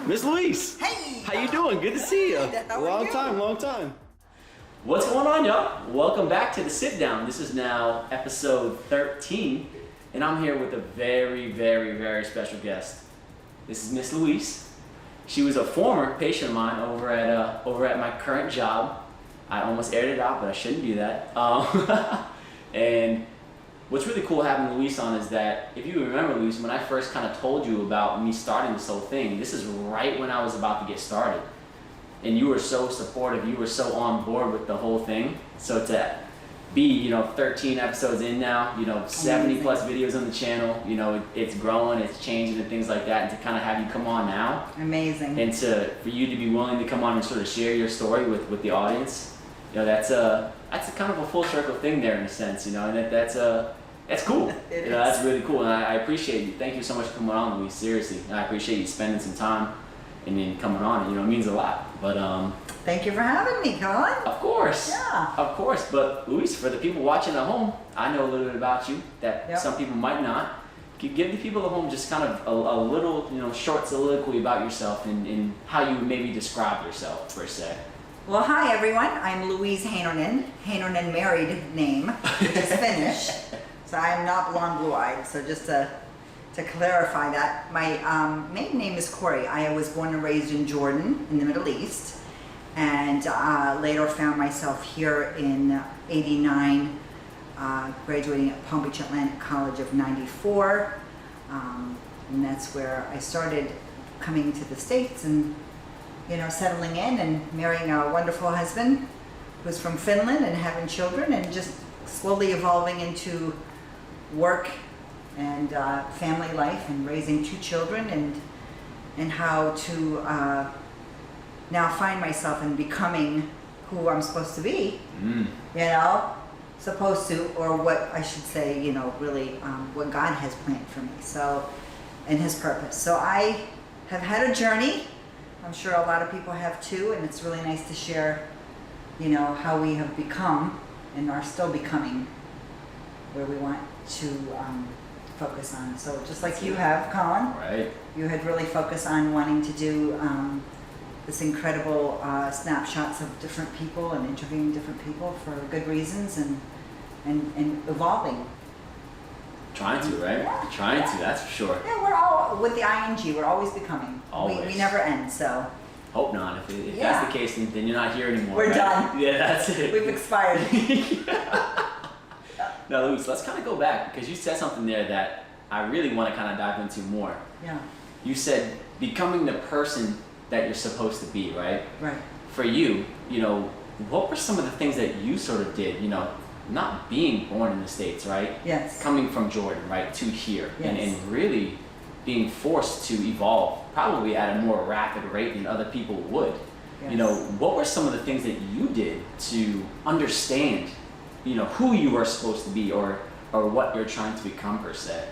Miss Louise. Hey! How you doing? Good to see you. How are you? Long time. What's going on, y'all? Welcome back to The Sit Down. This is now episode 13, and I'm here with a very, very, very special guest. This is Miss Louise. She was a former patient of mine over at my current job. I almost aired it out, but I shouldn't do that. And what's really cool having Louise on is that, if you remember, Louise, when I first kind of told you about me starting this whole thing, this is right when I was about to get started. And you were so supportive, you were so on board with the whole thing. So to be, 13 episodes in now, 70 plus videos on the channel, it's growing, it's changing and things like that, and to kind of have you come on now. Amazing. And for you to be willing to come on and sort of share your story with the audience, that's a kind of a full circle thing there in a sense, and that's cool. That's really cool, and I appreciate you. Thank you so much for coming on, Louise, seriously. And I appreciate you spending some time and then coming on, it means a lot. But thank you for having me, Colin. Of course. Yeah. Of course. But Louise, for the people watching at home, I know a little bit about you that some people might not. Can you give the people at home just kind of a little, short soliloquy about yourself and how you would maybe describe yourself, per se? Well, hi everyone. I'm Louise Heinonen. Heinonen married name, which is Finnish. So I'm not blonde, blue-eyed. So just to clarify that, my maiden name is Corey. I was born and raised in Jordan, in the Middle East, and later found myself here in '89, graduating at Palm Beach Atlantic College of '94, and that's where I started coming to the States and settling in and marrying a wonderful husband who's from Finland and having children, and just slowly evolving into work and family life and raising 2 children, and how to now find myself in becoming who I'm supposed to be, supposed to, or what I should say, really what God has planned for me, so, and His purpose. So I have had a journey. I'm sure a lot of people have too, and it's really nice to share, how we have become and are still becoming where we want to focus on. So just like you have, Colin, right? You had really focused on wanting to do this incredible snapshots of different people and interviewing different people for good reasons and evolving. Trying to, right? Yeah. Trying to, that's for sure. Yeah, we're all, with the ing, we're always becoming. Always. We never end, so. Hope not. If that's the case, then you're not here anymore. We're right? done. Yeah, that's it. We've expired. Now, Louise, let's kind of go back, because you said something there that I really want to kind of dive into more. Yeah. You said becoming the person that you're supposed to be, right? Right. For you, what were some of the things that you sort of did, not being born in the States, right? Yes. Coming from Jordan, right, to here, yes. and really being forced to evolve probably at a more rapid rate than other people would. Yes. What were some of the things that you did to understand, who you are supposed to be or what you're trying to become, per se?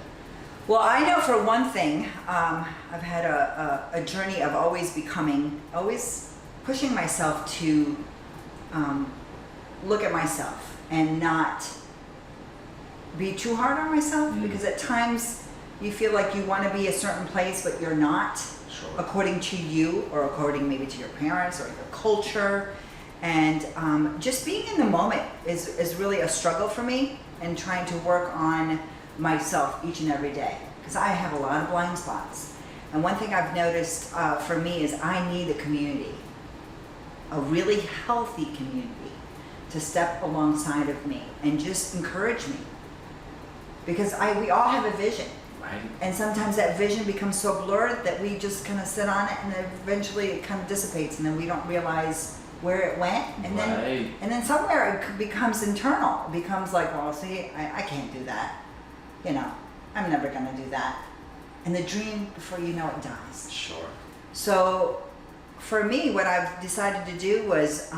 Well, I know for one thing, I've had a journey of always becoming, always pushing myself to look at myself and not be too hard on myself, because at times you feel like you want to be a certain place, but you're not, according to you, or according maybe to your parents or your culture. And just being in the moment is really a struggle for me, and trying to work on myself each and every day, because I have a lot of blind spots. And one thing I've noticed for me is I need a community, a really healthy community, to step alongside of me and just encourage me, because we all have a vision. Right. And sometimes that vision becomes so blurred that we just kind of sit on it, and eventually it kind of dissipates, and then we don't realize where it went, and then somewhere it becomes internal. It becomes like, well, see, I can't do that. I'm never gonna do that. And the dream, before you know it, dies. Sure. So for me, what I've decided to do was,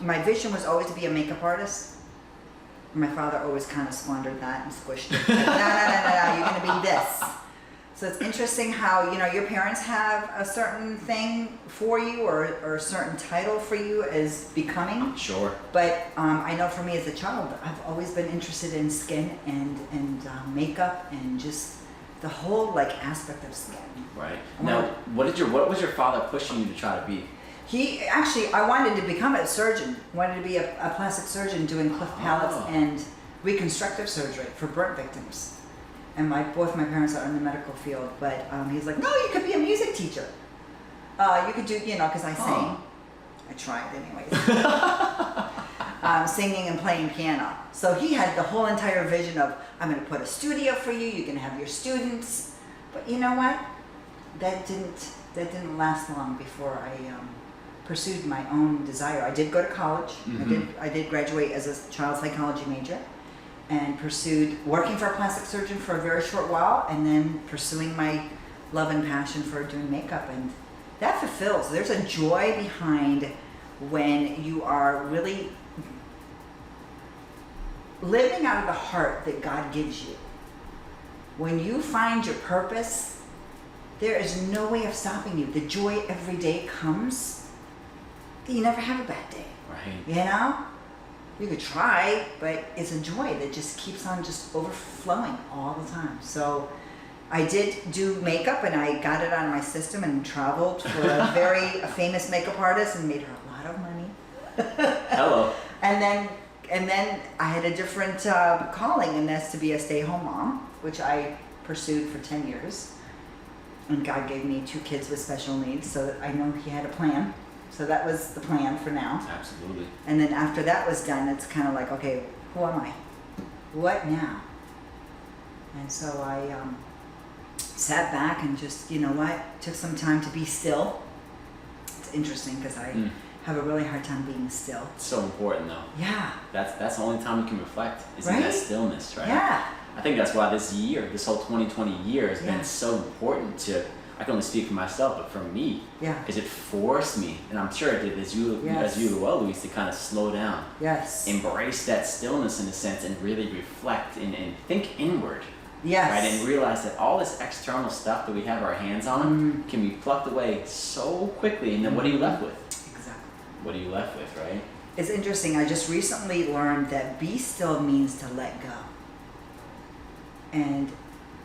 my vision was always to be a makeup artist. My father always kind of squandered that and squished it. Like, no, you're gonna be this. So it's interesting how, your parents have a certain thing for you, or a certain title for you as becoming. Sure. But I know for me as a child, I've always been interested in skin and makeup, and just the whole like aspect of skin. Right. Now, what was your father pushing you to try to be? He actually, I wanted to become a surgeon. Wanted to be a plastic surgeon doing cleft palates and reconstructive surgery for burn victims. And both my parents are in the medical field, but he's like, no, you could be a music teacher. You could do, because I sang. I tried anyways. Singing and playing piano. So he had the whole entire vision of, I'm going to put a studio for you. You can have your students. But you know what? That didn't last long before I pursued my own desire. I did go to college. I did graduate as a child psychology major, and pursued working for a plastic surgeon for a very short while, and then pursuing my love and passion for doing makeup. And that fulfills. There's a joy behind when you are really living out of the heart that God gives you. When you find your purpose, there is no way of stopping you. The joy every day comes. You never have a bad day. Right. You could try, but it's a joy that just keeps on just overflowing all the time. So I did do makeup, and I got it out of my system and traveled for a very famous makeup artist and made her a lot of money. Hello. And then I had a different calling, and that's to be a stay-home mom, which I pursued for 10 years. And God gave me 2 kids with special needs, so I know He had a plan. So that was the plan for now. Absolutely. And then after that was done, it's kind of like, okay, who am I? What now? And so I sat back and just, took some time to be still. It's interesting because I have a really hard time being still. It's so important, though. Yeah. That's the only time you can reflect, is in that stillness, right? Yeah. I think that's why this whole 2020 year has been so important to, I can only speak for myself, but for me, because it forced me, and I'm sure it did as you as well, Louise, to kind of slow down, embrace that stillness in a sense, and really reflect and think inward, right, and realize that all this external stuff that we have our hands on can be plucked away so quickly, and then what are you left with? Exactly. What are you left with, right? It's interesting. I just recently learned that be still means to let go. And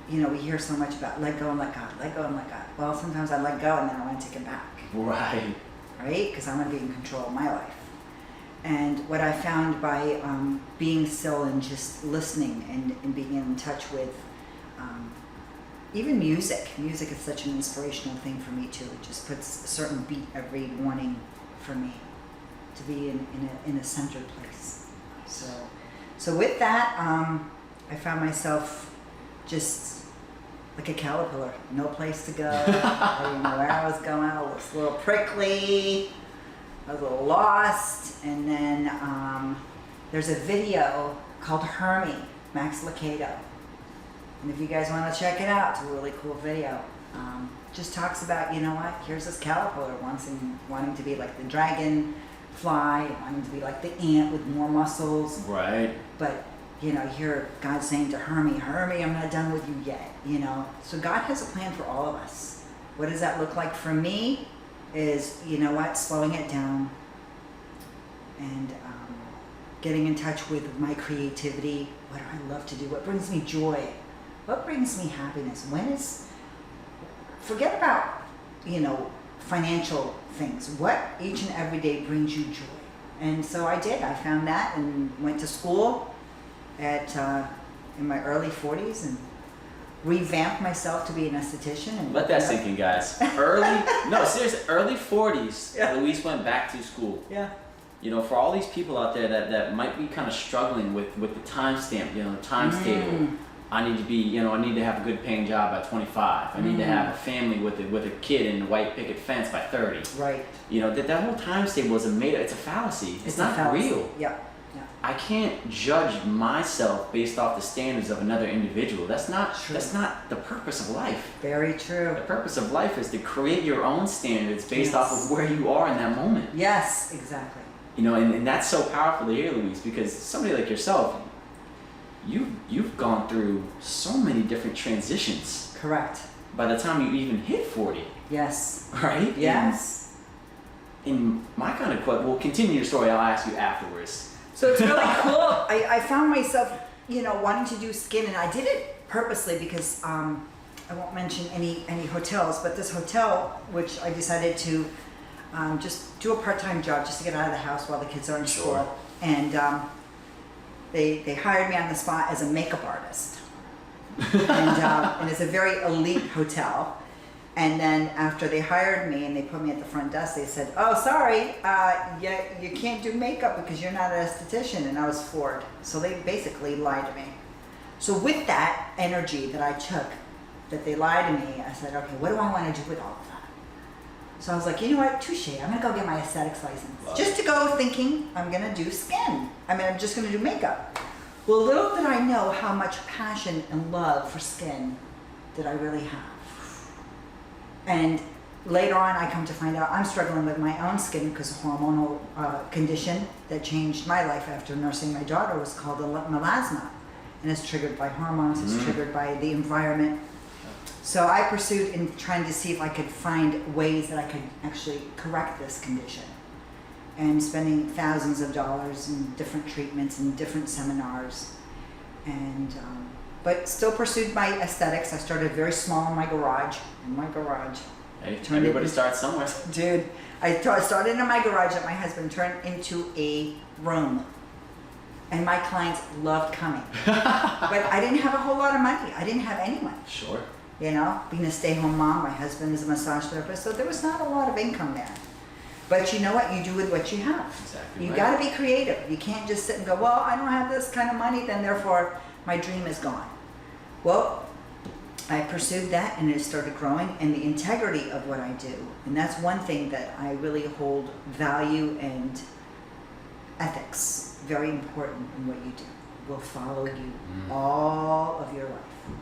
we hear so much about let go and let God, let go and let God. Well, sometimes I let go and then I want to take it back. Right. Right? Because I want to be in control of my life. And what I found by being still and just listening and being in touch with even music. Music is such an inspirational thing for me too. It just puts a certain beat every morning for me to be in a centered place. So with that, I found myself just like a caterpillar, no place to go. I didn't know where I was going. I was a little prickly. I was a little lost. And then there's a video called Hermie, Max Lucado. And if you guys want to check it out, it's a really cool video. Just talks about, here's this caterpillar wanting to be like the dragonfly, wanting to be like the ant with more muscles. Right. But you hear God saying to Hermie, I'm not done with you yet, So God has a plan for all of us. What does that look like for me is, slowing it down and getting in touch with my creativity. What do I love to do? What brings me joy? What brings me happiness? Forget about, financial things. What each and every day brings you joy? And so I did. I found that and went to school in my early 40s and revamped myself to be an esthetician. And let that sink in, guys. Early 40s, Louise went back to school. Yeah. For all these people out there that might be kind of struggling with the timestamp, times table. I need to be, I need to have a good paying job by 25. I need to have a family with a kid in a white picket fence by 30. Right. That whole times table it's a fallacy. It's not real. Yeah. I can't judge myself based off the standards of another individual. That's not true. That's not the purpose of life. Very true. The purpose of life is to create your own standards based off of where you are in that moment. Yes, exactly. And that's so powerful to hear, Louise, because somebody like yourself, you've gone through so many different transitions. Correct. By the time you even hit 40. Yes. Right? Yes. In my kind of question, we'll continue your story. I'll ask you afterwards. So it's really cool. I found myself, wanting to do skin, and I did it purposely because I won't mention any hotels, but this hotel, which I decided to just do a part-time job just to get out of the house while the kids are in school, and they hired me on the spot as a makeup artist, and it's a very elite hotel. And then after they hired me and they put me at the front desk, they said, "Oh, sorry, you can't do makeup because you're not an esthetician." And I was floored. So they basically lied to me. So with that energy that I took, that they lied to me, I said, okay, what do I want to do with all of that? So I was like, you know what, touche, I'm going to go get my aesthetics license. Just to go thinking I'm going to do skin. I'm just going to do makeup. Well, little did I know how much passion and love for skin that I really have. And later on, I come to find out I'm struggling with my own skin because a hormonal condition that changed my life after nursing my daughter was called melasma. And it's triggered by hormones, it's triggered by the environment. So I pursued in trying to see if I could find ways that I could actually correct this condition. And spending thousands of dollars in different treatments and different seminars. And but still pursued my aesthetics. I started very small in my garage. Hey, everybody starts somewhere. Dude, I started in my garage that my husband turned into a room. And my clients loved coming. But I didn't have a whole lot of money. I didn't have any money. Sure. You know, being a stay-home mom, my husband is a massage therapist, so there was not a lot of income there. But you know what? You do with what you have. Exactly. You got to be creative. You can't just sit and go, well, I don't have this kind of money, then therefore my dream is gone. Well, I pursued that and it started growing, and the integrity of what I do. And that's one thing that I really hold value and ethics. Very important in what you do. Will follow you all of your life.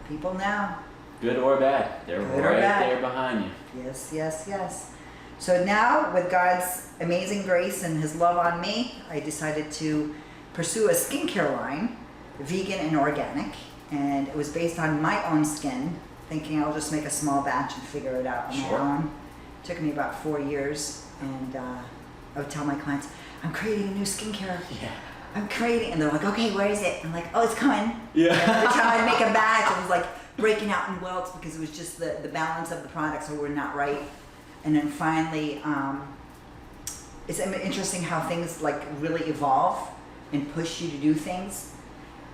People now. Good or bad, they're right there behind you. Yes, yes, yes. So now, with God's amazing grace and His love on me, I decided to pursue a skincare line, vegan and organic, and it was based on my own skin, thinking I'll just make a small batch and figure it out on my own. It took me about 4 years, and I would tell my clients, I'm creating a new skincare. Yeah. I'm creating, and they're like, okay, where is it? I'm like, oh, it's coming. Yeah. And every time I make a batch, it was like breaking out in welts because it was just the balance of the products were not right. And then finally, it's interesting how things like really evolve and push you to do things.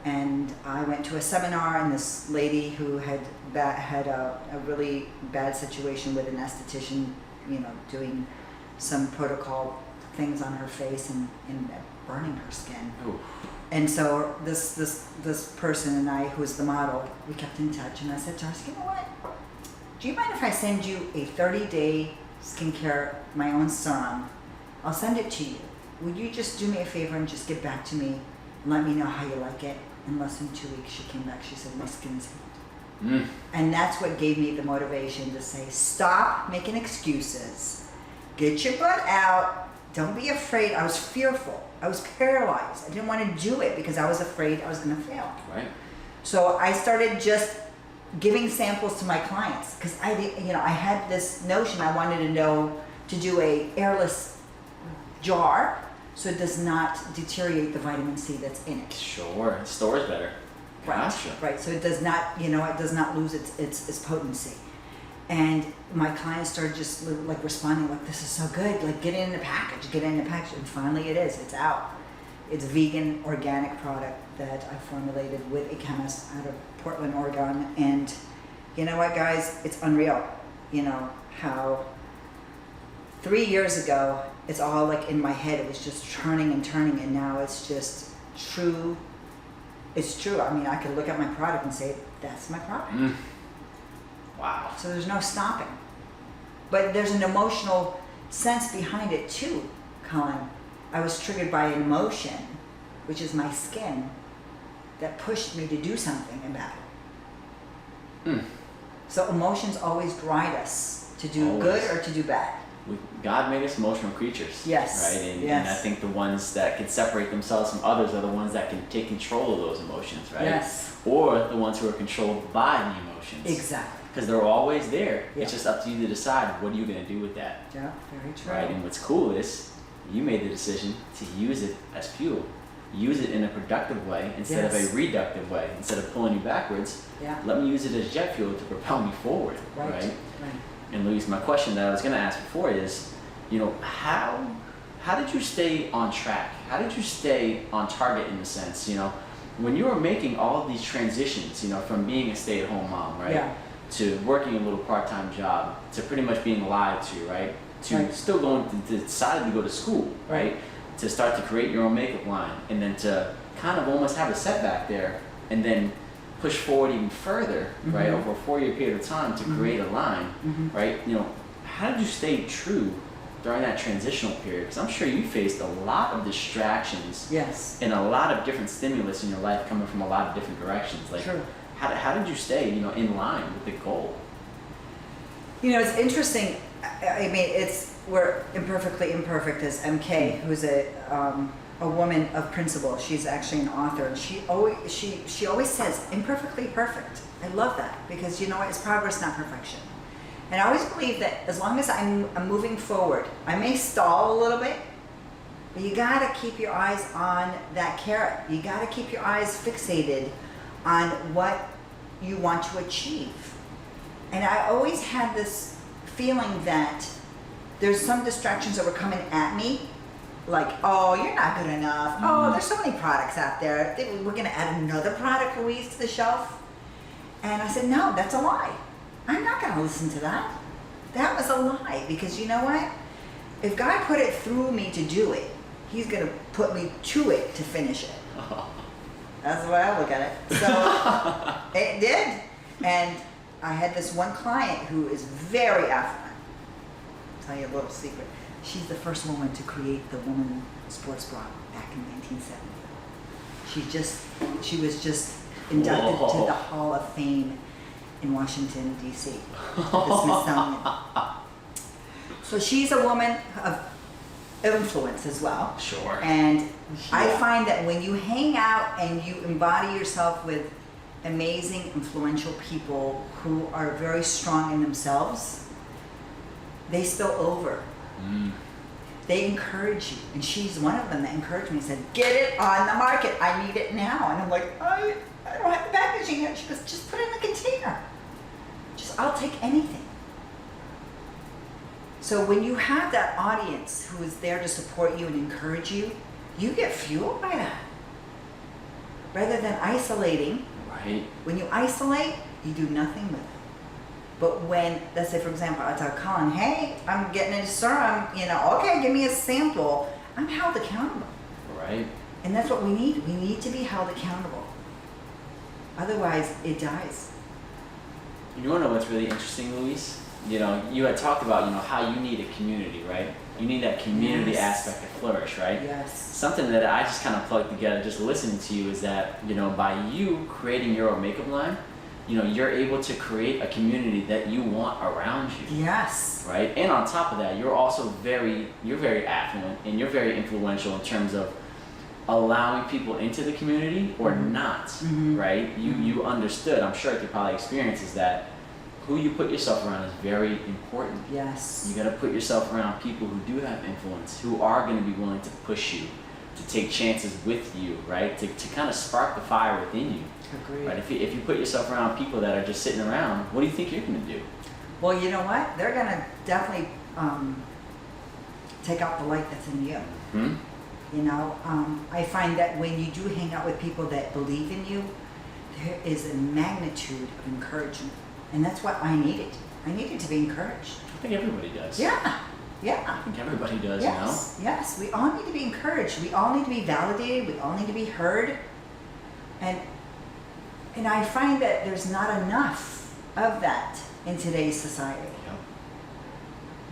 And I went to a seminar, and this lady who had a really bad situation with an esthetician, you know, doing some protocol things on her face and burning her skin. Ooh. And so this person and I, who was the model, we kept in touch, and I said to her, you know what? Do you mind if I send you a 30-day skincare, my own serum? I'll send it to you. Would you just do me a favor and just get back to me and let me know how you like it? In less than 2 weeks, she came back. She said, my skin is healed. And that's what gave me the motivation to say, stop making excuses. Get your butt out. Don't be afraid. I was fearful. I was paralyzed. I didn't want to do it because I was afraid I was going to fail. Right. So I started just giving samples to my clients because I had this notion I wanted to know to do a airless jar so it does not deteriorate the vitamin C that's in it. Sure. It stores better. Gotcha. Right. So it does not, it does not lose its potency. And my clients started just like responding like, this is so good, like get it in the package, and finally it is, it's out. It's a vegan, organic product that I formulated with a chemist out of Portland, Oregon, and you know what guys, it's unreal, how 3 years ago, it's all like in my head, it was just turning and turning, and now it's just true, it's true. I mean, I could look at my product and say, that's my product. Wow. So there's no stopping. But there's an emotional sense behind it too, Colin. I was triggered by an emotion, which is my skin, that pushed me to do something about it. So emotions always guide us to do good or to do bad. God made us emotional creatures. Yes. Right? And, yes. and I think the ones that can separate themselves from others are the ones that can take control of those emotions, right? Yes. Or the ones who are controlled by the emotions. Exactly. Because they're always there. Yeah. It's just up to you to decide what are you going to do with that. Yeah, very true. Right? And what's cool is you made the decision to use it as fuel. use it in a productive way instead of a Yes. reductive way. Instead of pulling you backwards, Yeah. let me use it as jet fuel to propel me forward, Right. right? Right. And Louise, my question that I was going to ask before is, how did you stay on track? How did you stay on target in a sense? When you were making all of these transitions, from being a stay-at-home mom, right, Yeah. to working a little part-time job, to pretty much being lied to, right, to Right. still going to decide to go to school, right, to start to create your own makeup line, and then to kind of almost have a setback there, and then push forward even further, right, over a 4-year period of time to create a line, right? How did you stay true during that transitional period? Because I'm sure you faced a lot of distractions Yes. and a lot of different stimulus in your life coming from a lot of different directions. Like, True. how did you stay, in line with the goal? It's interesting. I mean, we're imperfectly imperfect as MK, who's a woman of principle. She's actually an author, and she always says imperfectly perfect. I love that because it's progress, not perfection. And I always believe that as long as I'm moving forward, I may stall a little bit, but you gotta keep your eyes on that carrot. You gotta keep your eyes fixated on what you want to achieve. And I always had this feeling that there's some distractions that were coming at me, like, oh, you're not good enough. Oh, there's so many products out there. We're gonna add another product, Louise, to the shelf. And I said, no, that's a lie. I'm not gonna listen to that. That was a lie, because you know what? If God put it through me to do it, He's gonna put me to it to finish it. That's the way I look at it. So it did. And I had this one client who is very affluent. I'll tell you a little secret. She's the first woman to create the woman sports bra back in 1970. She was just inducted to the Hall of Fame in Washington, D.C., the Smithsonian. So she's a woman of influence as well. Sure. And I find that when you hang out and you embody yourself with amazing, influential people who are very strong in themselves, they spill over. They encourage you. And she's one of them that encouraged me and said, get it on the market. I need it now. And I'm like, I don't have the packaging yet. She goes, just put it in the container. I'll take anything. So when you have that audience who is there to support you and encourage you, you get fueled by that. Rather than isolating, Right. when you isolate, you do nothing with it. But when, let's say for example, I tell Colin, hey, I'm getting a serum, okay, give me a sample, I'm held accountable. Right. And that's what we need. We need to be held accountable. Otherwise, it dies. You want to know what's really interesting, Louise? You had talked about, how you need a community, right? You need that community Yes. aspect to flourish, right? Yes. Something that I just kind of plugged together just listening to you is that, by you creating your own makeup line, you're able to create a community that you want around you. Yes. Right? And on top of that, you're also very affluent and you're very influential in terms of allowing people into the community or not, right? You understood, I'm sure through probably experiences, that who you put yourself around is very important. Yes. You got to put yourself around people who do have influence, who are going to be willing to push you, to take chances with you, right? To kind of spark the fire within you. Agreed. Right? If you put yourself around people that are just sitting around, what do you think you're going to do? Well, you know what? They're going to definitely take out the light that's in you. I find that when you do hang out with people that believe in you, there is a magnitude of encouragement. And that's what I needed. I needed to be encouraged. I think everybody does. Yeah. I think everybody does, Yes. Yes. We all need to be encouraged. We all need to be validated. We all need to be heard. And I find that there's not enough of that in today's society.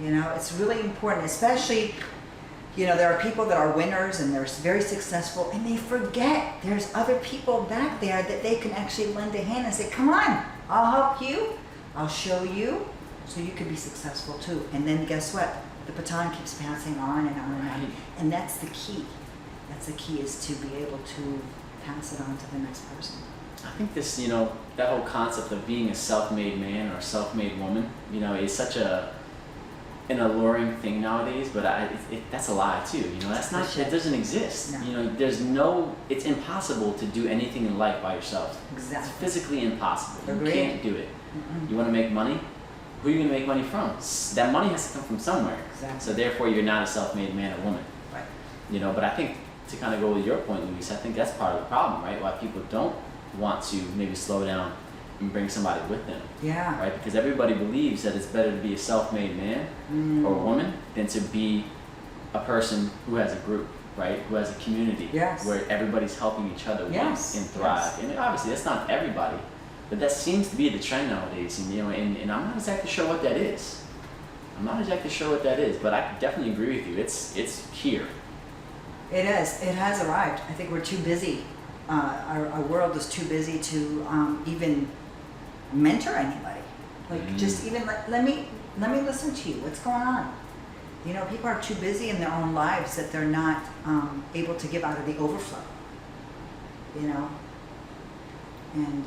Yep. It's really important, especially, there are people that are winners and they're very successful, and they forget there's other people back there that they can actually lend a hand and say, come on, I'll help you, I'll show you, so you can be successful too. And then guess what? The baton keeps passing on and on and on. And that's the key. That's the key, is to be able to pass it on to the next person. I think this, that whole concept of being a self-made man or a self-made woman, is such a an alluring thing nowadays, but that's a lie too. You know, that's not. It doesn't exist. No. You know, there's no. It's impossible to do anything in life by yourself. Exactly. It's physically impossible. Agreed. You can't do it. Mm-mm. You want to make money? Who are you going to make money from? That money has to come from somewhere. Exactly. So therefore, you're not a self-made man or woman. Right. You know, but I think to kind of go with your point, Louise, I think that's part of the problem, right? Why people don't want to maybe slow down and bring somebody with them, Yeah. right? Because everybody believes that it's better to be a self-made man or woman than to be a person who has a group, right? Who has a community Yes. where everybody's helping each other win Yes. and thrive. Yes. And obviously, that's not everybody, but that seems to be the trend nowadays. And you know, and I'm not exactly sure what that is. But I definitely agree with you. It's here. It is. It has arrived. I think we're too busy. Our world is too busy to even mentor anybody. Like just even let me listen to you. What's going on? You know, people are too busy in their own lives that they're not able to give out of the overflow. You know, and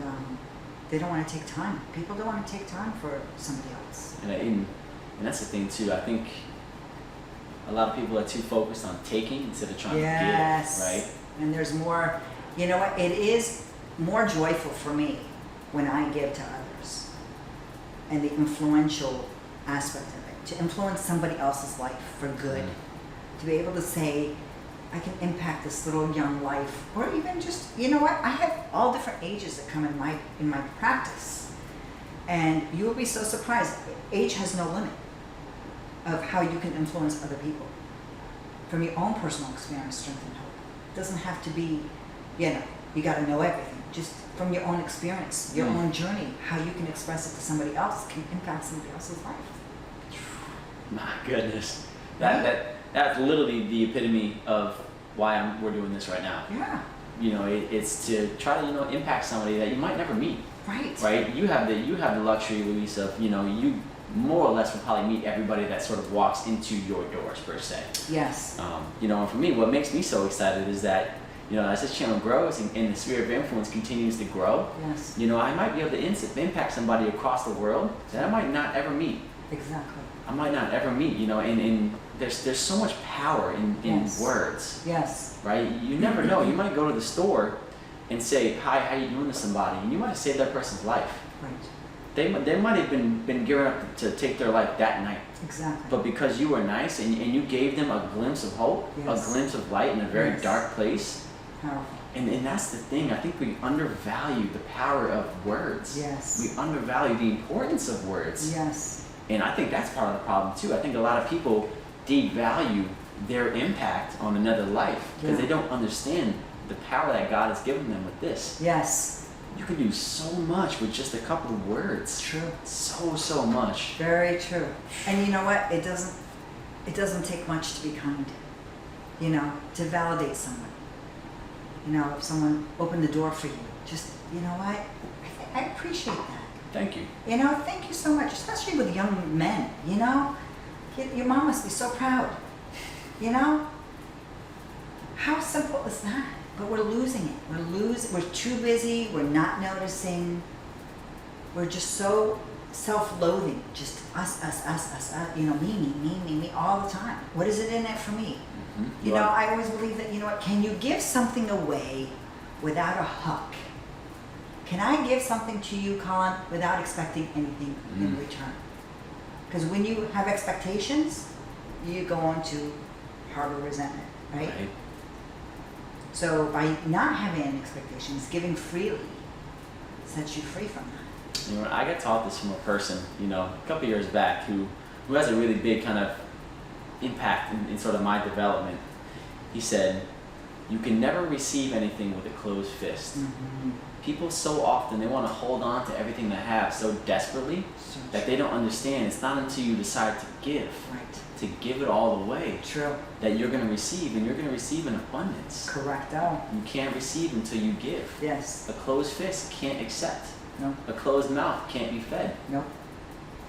they don't want to take time. People don't want to take time for somebody else. And that's the thing too. I think a lot of people are too focused on taking instead of trying to give, right? And there's more, you know what, it is more joyful for me when I give to others and the influential aspect of it, to influence somebody else's life for good, to be able to say, I can impact this little young life, or even just, you know what, I have all different ages that come in my practice, and you will be so surprised. Age has no limit of how you can influence other people from your own personal experience, strength, and hope. It doesn't have to be, you know, you got to know everything. Just from your own experience, your own journey, how you can express it to somebody else can impact somebody else's life. My goodness, that's literally the epitome of why we're doing this right now. Yeah. You know, it's to try to impact somebody that you might never meet. Right. Right. You have the luxury, Louise, of you more or less will probably meet everybody that sort of walks into your doors per se. Yes. And for me, what makes me so excited is that as this channel grows and the sphere of influence continues to grow, Yes. I might be able to impact somebody across the world that I might not ever meet. Exactly. And there's so much power in Yes. words. Yes. Right? You never know. You might go to the store and say, "Hi, how you doing?" to somebody, and you might have saved that person's life. Right. They might have been gearing up to take their life that night. Exactly. But because you were nice and you gave them a glimpse of hope, Yes. a glimpse of light in a very Yes. dark place. Powerful. And that's the thing. I think we undervalue the power of words. Yes. We undervalue the importance of words. Yes. And I think that's part of the problem too. I think a lot of people devalue their impact on another life because Yeah. they don't understand the power that God has given them with this. Yes. You can do so much with just a couple of words. True. So much. Very true. And you know what? It doesn't take much to be kind. To validate someone. If someone opened the door for you, just, you know what? I appreciate that. Thank you. Thank you so much, especially with young men, Your mom must be so proud, How simple is that? But we're losing it. We're too busy, we're not noticing. We're just so self-loathing, just us, me, all the time. What is it in it for me? Mm-hmm. I always believe that, can you give something away without a hook? Can I give something to you, Colin, without expecting anything in return? Because when you have expectations, you're going to harbor resentment, right? So by not having any expectations, giving freely sets you free from that. I got taught this from a person, a couple years back who has a really big kind of impact in sort of my development. He said, "You can never receive anything with a closed fist." Mm-hmm. People so often, they want to hold on to everything they have so desperately that they don't understand it's not until you decide to give, to give it all away, True. that you're going to receive, and you're going to receive in abundance. Correcto. You can't receive until you give. Yes. A closed fist can't accept. No. A closed mouth can't be fed. Nope.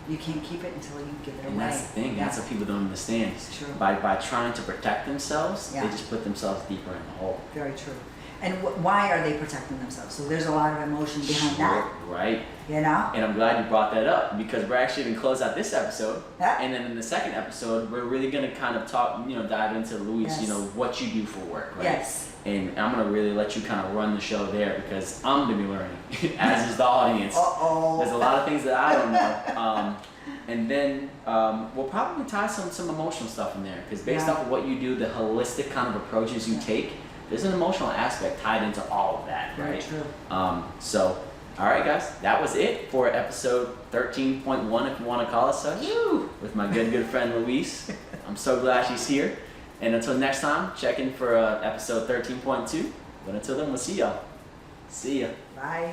You can't keep it until you give it away. And that's the thing. That's what people don't understand. It's true. By trying to protect themselves, Yeah. they just put themselves deeper in the hole. Very true. And why are they protecting themselves? So there's a lot of emotion behind that, Right. you know? And I'm glad you brought that up because we're actually going to close out this episode. Yeah. And then in the second episode, we're really going to kind of talk, dive into Louise, Yes. what you do for work, right? Yes. And I'm going to really let you kind of run the show there because I'm going to be learning, as is the audience. Uh-oh. There's a lot of things that I don't know. And then we'll probably tie some emotional stuff in there because based Yeah. off of what you do, the holistic kind of approaches you take, there's an emotional aspect tied into all of that, Very right? true. So, all right, guys, that was it for episode 13.1, if you want to call it such, with my good friend Louise. I'm so glad she's here. And until next time, check in for episode 13.2. But until then, we'll see y'all. See ya. Bye.